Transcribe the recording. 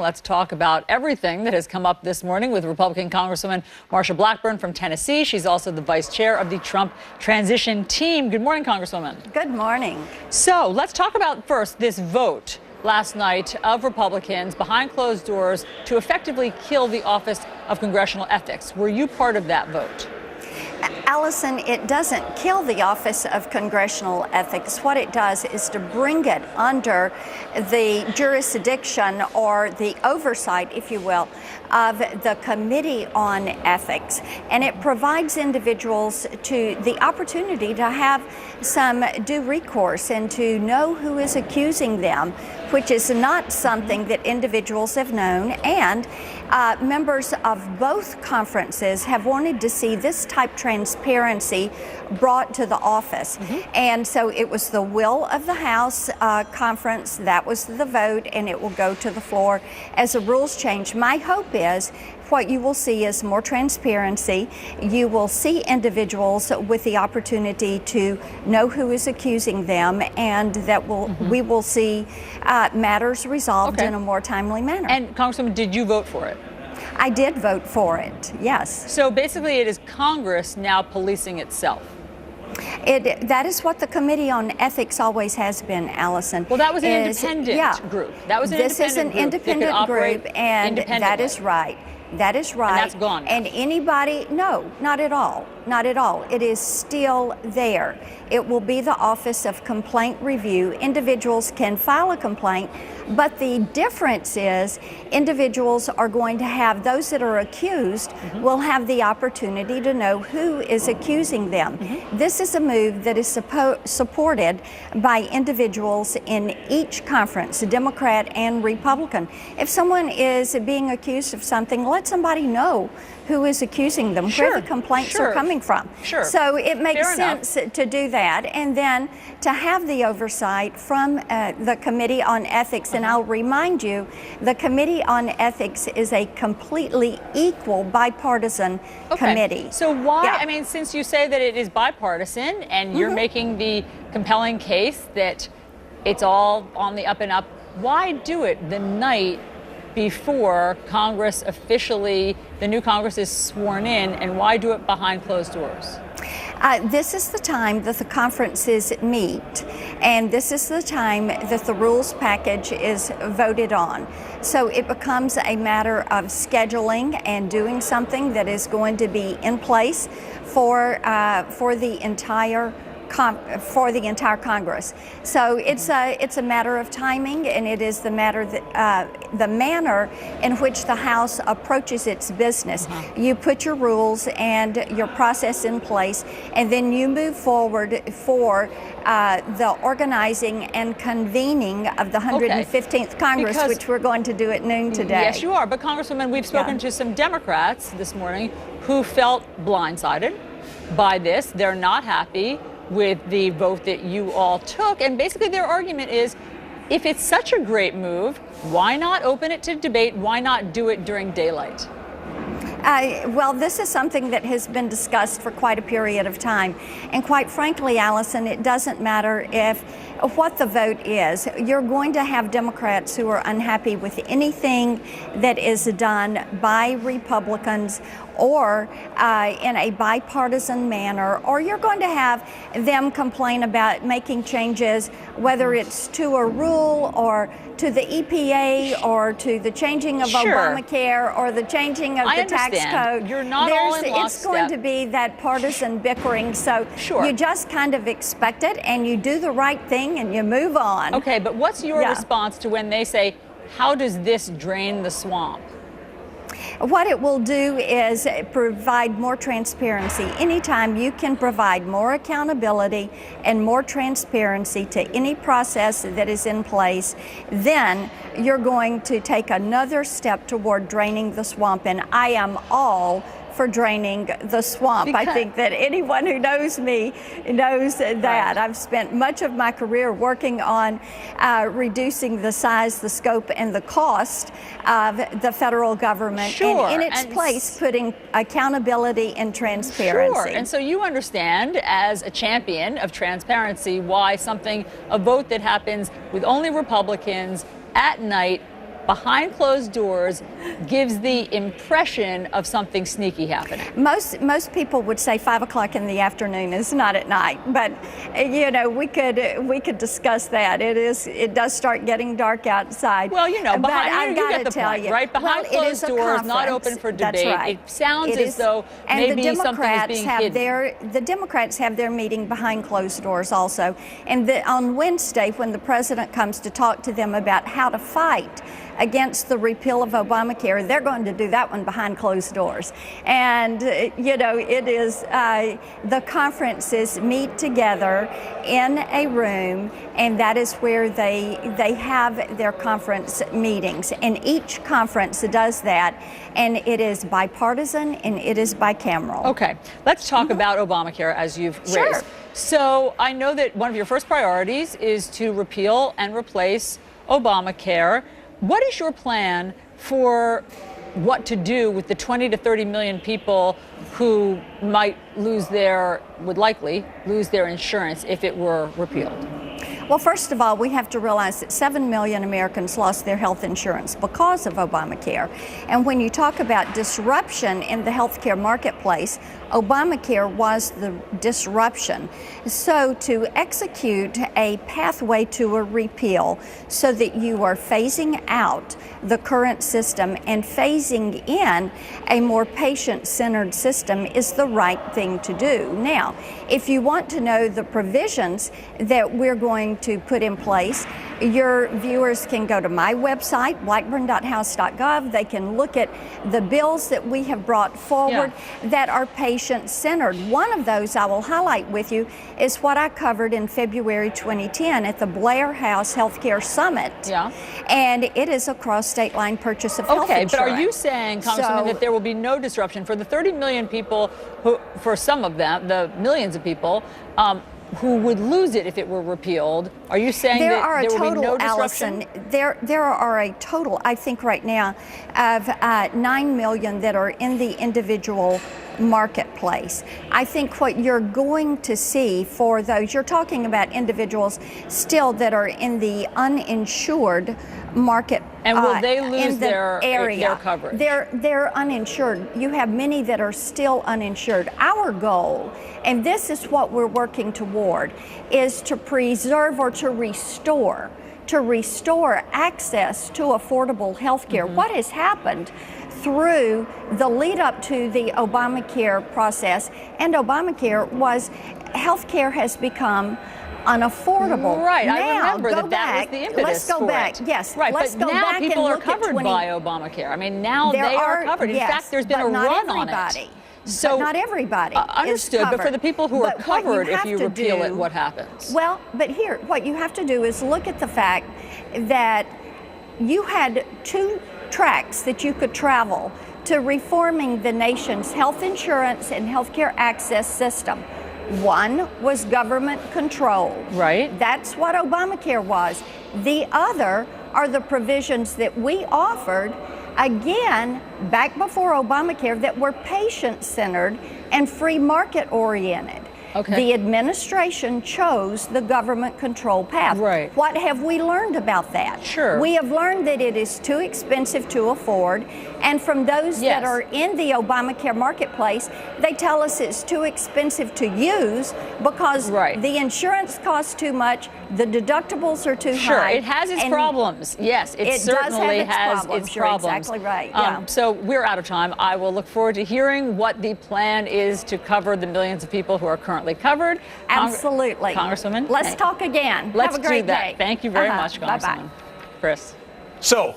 Let's talk about everything that has come up this morning with Republican Congresswoman Marsha Blackburn from Tennessee. She's also the vice chair of the Trump transition team. Good morning, Congresswoman. Good morning. So let's talk about first this vote last night of Republicans behind closed doors to effectively kill the Office of Congressional Ethics. Were you part of that vote? Allison, it doesn't kill the Office of Congressional Ethics. What it does is to bring it under the jurisdiction or the oversight, if you will, of the Committee on Ethics. And it provides individuals to the opportunity to have some due recourse and to know who is accusing them, which is not something that individuals have known. And members of both conferences have wanted to see this type transparency brought to the office. And so it was the will of the House conference, that was the vote, and it will go to the floor as a rules change. My hope is what you will see is more transparency. You will see individuals with the opportunity to know who is accusing them, and that we will see matters resolved in a more timely manner. And Congresswoman, did you vote for it? I did vote for it, yes. So basically it is Congress now policing itself. That is what the Committee on Ethics always has been, Allison. Well, that was an independent group. That was an This is an independent group, and that is right. That is right. And that's gone now. And anybody, no, not at all. Not at all. It is still there. It will be the Office of Complaint Review. Individuals can file a complaint, but the difference is individuals are going to have, those that are accused will have the opportunity to know who is accusing them. This is a move that is supported by individuals in each conference, Democrat and Republican. If someone is being accused of something, let somebody know who is accusing them, where the complaints are coming from. So it makes sense to do that, and then to have the oversight from the Committee on Ethics. And I'll remind you, the Committee on Ethics is a completely equal bipartisan committee. So why, I mean, since you say that it is bipartisan and you're making the compelling case that it's all on the up and up, why do it the night before Congress officially, the new Congress is sworn in, and why do it behind closed doors? This is the time that the conferences meet, and this is the time that the rules package is voted on. So it becomes a matter of scheduling and doing something that is going to be in place for the entire Congress. So it's a matter of timing, and it is the matter that the manner in which the House approaches its business. You put your rules and your process in place, and then you move forward for the organizing and convening of the 115th Congress, which we're going to do at noon today. Yes, you are. But Congresswoman, we've spoken to some Democrats this morning who felt blindsided by this. They're not happy with the vote that you all took, and basically their argument is, if it's such a great move, why not open it to debate? Why not do it during daylight? Well, this is something that has been discussed for quite a period of time. And quite frankly, Allison, it doesn't matter what the vote is. You're going to have Democrats who are unhappy with anything that is done by Republicans or in a bipartisan manner, or you're going to have them complain about making changes, whether it's to a rule or to the EPA or to the changing of Obamacare or the changing of the tax code. You're not all in lockstep. It's going to be that partisan bickering, so you just kind of expect it and you do the right thing and you move on. Okay, but what's your response to when they say, how does this drain the swamp? What it will do is provide more transparency. Anytime you can provide more accountability and more transparency to any process that is in place, then you're going to take another step toward draining the swamp. And I am all for draining the swamp. I think that anyone who knows me knows that. I've spent much of my career working on reducing the size, the scope, and the cost of the federal government, and in its place putting accountability and transparency. And so you understand, as a champion of transparency, why a vote that happens with only Republicans at night behind closed doors gives the impression of something sneaky happening. Most people would say 5 o'clock in the afternoon is not at night, but you know, we could discuss that. It does start getting dark outside. Well, you know, but I've got to tell you, right? Behind closed doors, not open for debate. That's right. It sounds as though maybe something is being hidden. The Democrats have their meeting behind closed doors also, and on Wednesday, when the president comes to talk to them about how to fight against the repeal of Obamacare, they're going to do that one behind closed doors. And, you know, it is, the conferences meet together in a room, and that is where they have their conference meetings. And each conference does that, and it is bipartisan and it is bicameral. Okay, let's talk about Obamacare as you've raised. Sure. So I know that one of your first priorities is to repeal and replace Obamacare. What is your plan for what to do with the 20 to 30 million people who would likely lose their insurance if it were repealed? Well, first of all, we have to realize that 7 million Americans lost their health insurance because of Obamacare. And when you talk about disruption in the healthcare marketplace, Obamacare was the disruption. So to execute a pathway to a repeal so that you are phasing out the current system and phasing in a more patient-centered system is the right thing to do. Now, if you want to know the provisions that we're going to put in place, your viewers can go to my website, blackburn.house.gov. They can look at the bills that we have brought forward that are patient-centered. One of those I will highlight with you is what I covered in February 2010 at the Blair House Healthcare Summit. Yeah. And it is a cross-state line purchase of health insurance. Okay, but are you saying, Congresswoman, that there will be no disruption for the 30 million people who, for some of them, the millions of people, who would lose it if it were repealed? Are you saying there will be no disruption? Allison, there are a total, I think right now, of 9 million that are in the individual marketplace. I think what you're going to see for those, you're talking about individuals still that are in the uninsured market. And will they lose their coverage? They're uninsured. You have many that are still uninsured. Our goal, and this is what we're working toward, is to preserve or to restore access to affordable health care. What has happened through the lead up to the Obamacare process and Obamacare was health care has become unaffordable. Right, now, I remember that was the impetus. Let's go back. Yes, right. Let's but go now back people and are look at covered by Obamacare. I mean, now they are covered. In fact, there's been a run on it. So but not everybody understood, is covered. But for the people who are covered, if you repeal it, what happens? Well, but here, what you have to do is look at the fact that you had two tracks that you could travel to reforming the nation's health insurance and healthcare access system. One was government control. Right. That's what Obamacare was. The other are the provisions that we offered, again, back before Obamacare, that were patient-centered and free market-oriented. Okay. The administration chose the government control path. Right. What have we learned about that? Sure. We have learned that it is too expensive to afford, and from those that are in the Obamacare marketplace, they tell us it's too expensive to use because the insurance costs too much, the deductibles are too high. Sure, it has its problems. Yes, it certainly has its problems. You're exactly right. Yeah. So we're out of time. I will look forward to hearing what the plan is to cover the millions of people who are currently covered. Absolutely. Congresswoman. Let's talk again. Let's Have a great do that. day. Thank you very much, Congresswoman. Bye-bye. Chris. So